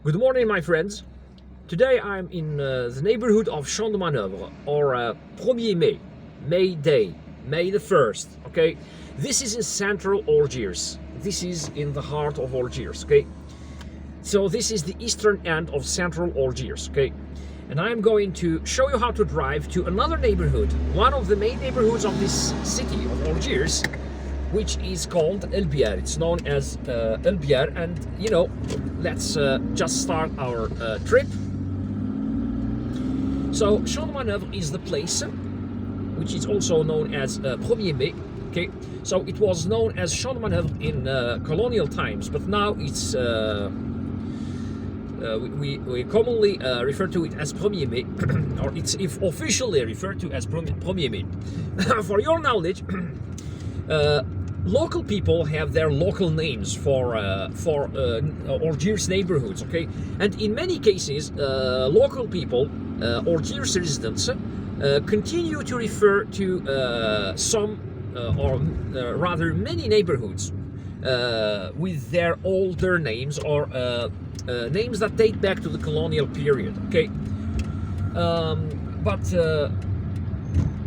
Good morning, my friends. Today I'm in the neighborhood of Champ-de-Manoeuvres, or 1er Mai, May Day, May the 1st, okay? This is in central Algiers. This is in the heart of Algiers, okay? So this is the eastern end of central Algiers, okay? And I'm going to show you how to drive to another neighborhood, one of the main neighborhoods of this city of Algiers, which is called Biar. It's known as Biar, and you know, let's just start our trip. So Champ-de-Manoeuvres is the place, which is also known as 1er Mai. Okay, so it was known as Champ-de-Manoeuvres in colonial times, but now it's we commonly refer to it as 1er Mai, or it's officially referred to as 1er Mai. For your knowledge, local people have their local names for Algiers neighborhoods, okay? And in many cases, local people, Algiers residents, continue to refer to some, or rather many neighborhoods with their older names, or names that date back to the colonial period, okay? But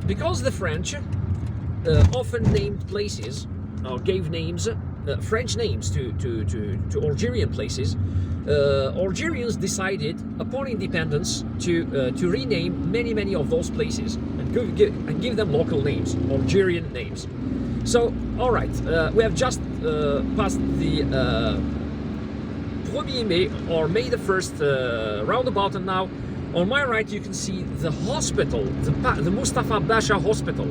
because the French often named places, or gave names, French names to Algerian places, Algerians decided upon independence to rename many of those places and give them local names, Algerian names. So, all right, we have just passed the 1er Mai, or May the 1st roundabout, and now on my right you can see the hospital, the Mustafa Basha Hospital,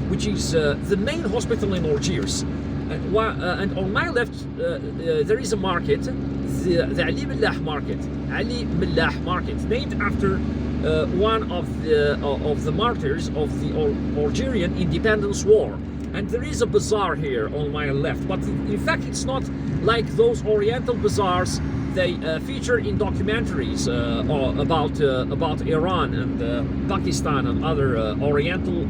which is the main hospital in Algiers. And on my left there is a market, the Ali Millah market, named after one of the martyrs of the Algerian Independence War. And there is a bazaar here on my left, but in fact it's not like those Oriental bazaars they feature in documentaries about Iran and Pakistan and other Oriental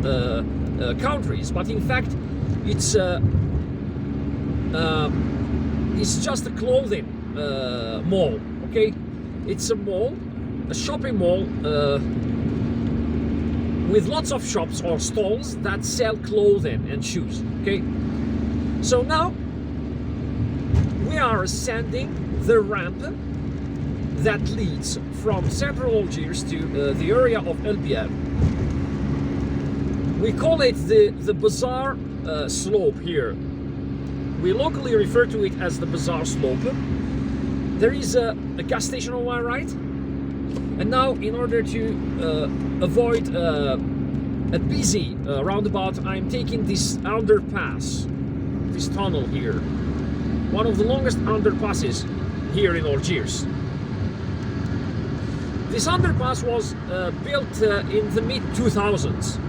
countries. But in fact, it's just a clothing mall. Okay, it's a mall, a shopping mall with lots of shops or stalls that sell clothing and shoes. Okay, so now we are ascending the ramp that leads from central Algiers to the area of Biar. We call it the bazaar slope here. We locally refer to it as the bazaar slope. There is a gas station on my right, and now in order to avoid a busy roundabout, I'm taking this underpass, this tunnel here, one of the longest underpasses here in Algiers. This underpass was built in the mid-2000s.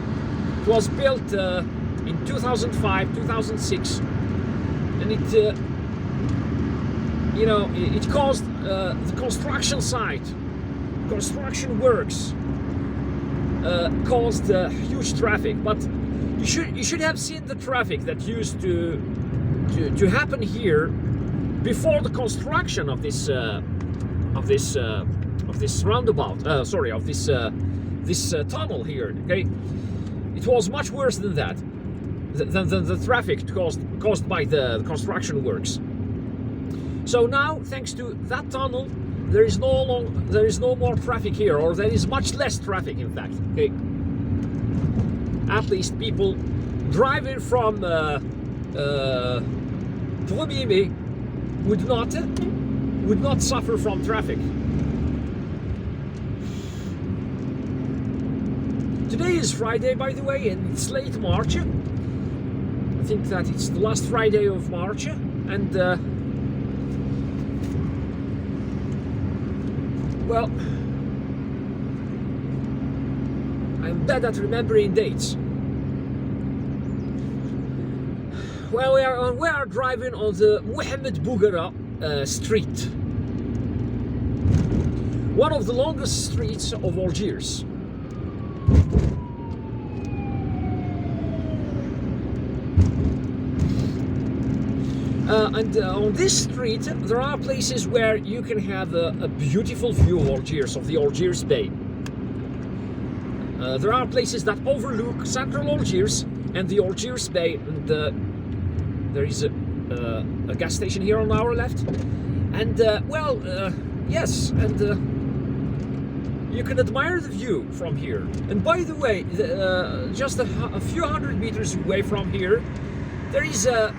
It was built in 2005, 2006, and it caused the construction site, construction works, caused huge traffic. But you should have seen the traffic that used to happen here before the construction of this roundabout. This tunnel here. Okay, it was much worse than that. Than the traffic caused by the construction works. So now, thanks to that tunnel, there is no more traffic here, or there is much less traffic, in fact. Okay, at least people driving from 1er Mai would not suffer from traffic. Today is Friday, by the way, and it's late March. I think that it's the last Friday of March, and well, I'm bad at remembering dates. Well, we are driving on the Mohamed-Bougara street, one of the longest streets of Algiers. And on this street, there are places where you can have a beautiful view of Algiers, of the Algiers Bay. There are places that overlook central Algiers and the Algiers Bay, and there is a gas station here on our left. And yes, and you can admire the view from here. And by the way, just a few hundred meters away from here, there is a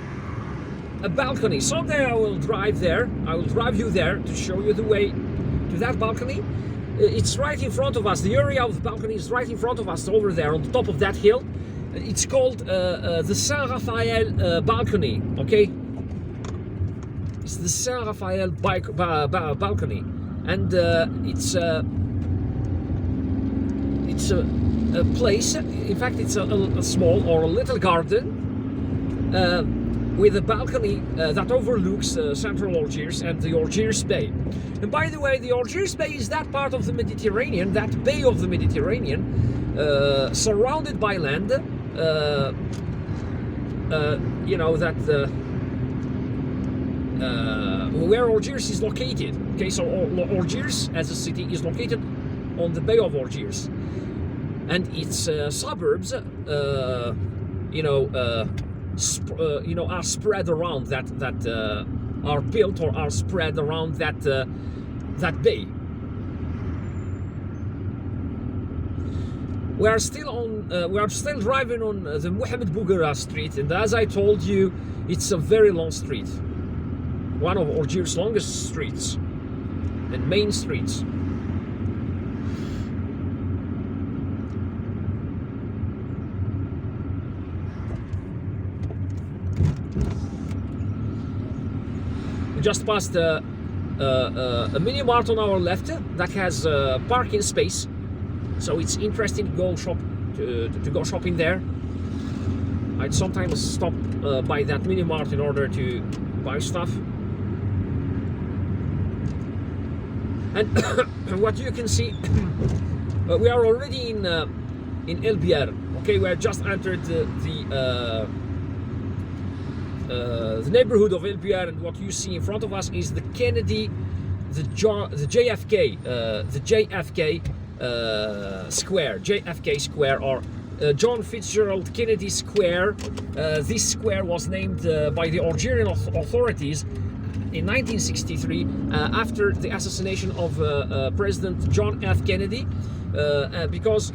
balcony. Someday I will drive there. I will drive you there to show you the way to that balcony. It's right in front of us. The area of the balcony is right in front of us, over there on the top of that hill. It's called the Saint Raphael balcony. Okay, it's the Saint Raphael balcony, and it's a place. In fact, it's a small or a little garden with a balcony that overlooks central Algiers and the Algiers Bay. And by the way, the Algiers Bay is that part of the Mediterranean, that bay of the Mediterranean, surrounded by land. You know that where Algiers is located. Okay, so Algiers as a city is located on the Bay of Algiers, and its suburbs, are spread around that are built or are spread around that bay. We are still driving on the Mohamed-Bougara street, and as I told you, it's a very long street, one of Algiers' longest streets and main streets. We just passed a mini mart on our left that has parking space, so it's interesting to go shopping there. I'd sometimes stop by that mini mart in order to buy stuff. And what you can see, we are already in Biar. Okay, we have just entered the neighborhood of Biar, and what you see in front of us is the Kennedy, the JFK Square, JFK Square, or John Fitzgerald Kennedy Square. This square was named by the Algerian authorities in 1963 after the assassination of President John F. Kennedy, because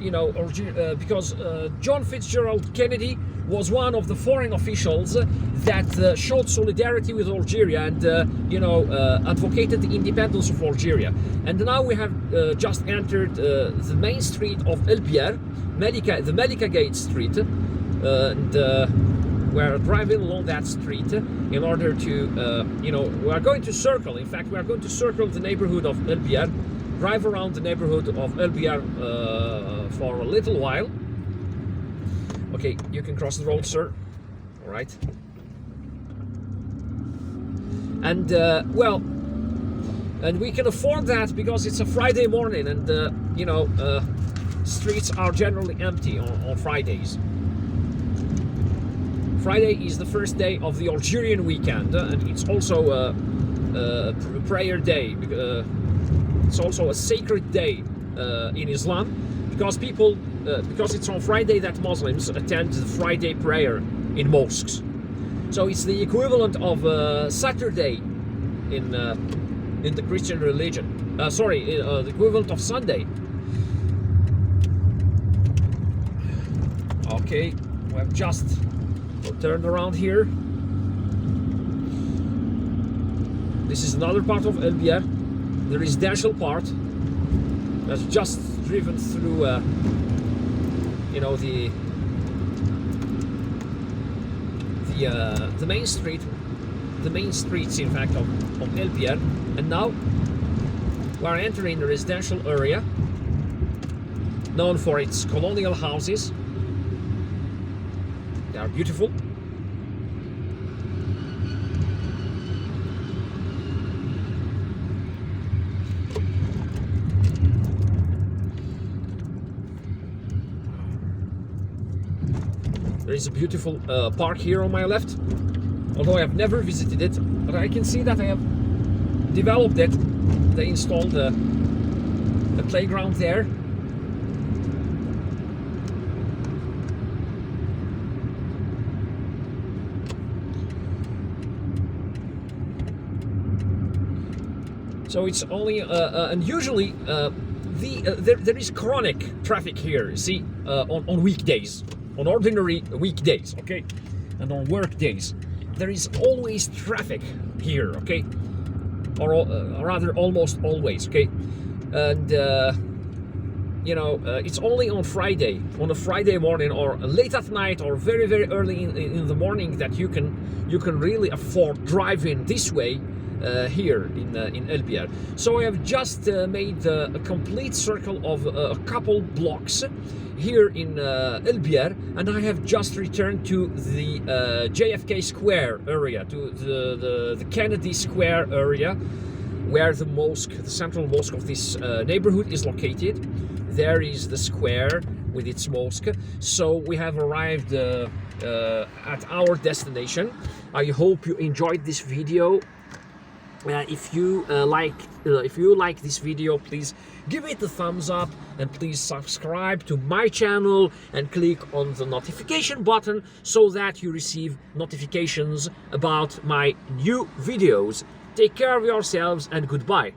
John Fitzgerald Kennedy was one of the foreign officials that showed solidarity with Algeria and advocated the independence of Algeria. And now we have just entered the main street of Biar, the Malika Gate Street, and we're driving along that street in order to, we are going to circle. In fact, we are going to circle the neighborhood of Biar, drive around the neighborhood of Biar for a little while. Okay, you can cross the road, sir. All right. And and we can afford that because it's a Friday morning, and streets are generally empty on Fridays. Friday is the first day of the Algerian weekend, and it's also a prayer day. It's also a sacred day in Islam, because because it's on Friday that Muslims attend the Friday prayer in mosques. So it's the equivalent of Saturday in the Christian religion. The equivalent of Sunday. Okay, we have just turned around here. This is another part of Biar, the residential part, that's just driven through the main streets, in fact, of Biar. And now we're entering the residential area known for its colonial houses. They are beautiful. There is a beautiful park here on my left. although I have never visited it, but I can see that I have developed it. They installed the playground there. So it's only and usually there is chronic traffic here. You see, on weekdays, on ordinary weekdays, okay, and on work days, there is always traffic here, okay, or rather almost always, okay, and you know, it's only on a Friday morning or late at night or very early in the morning that you can really afford driving this way. Here in Biar. So I have just made a complete circle of a couple blocks here in Biar, and I have just returned to the JFK Square area, to the Kennedy Square area, where the mosque, the central mosque of this neighborhood is located. There is the square with its mosque. So we have arrived at our destination. I hope you enjoyed this video. If you like this video, please give it a thumbs up, and please subscribe to my channel and click on the notification button so that you receive notifications about my new videos. Take care of yourselves and goodbye.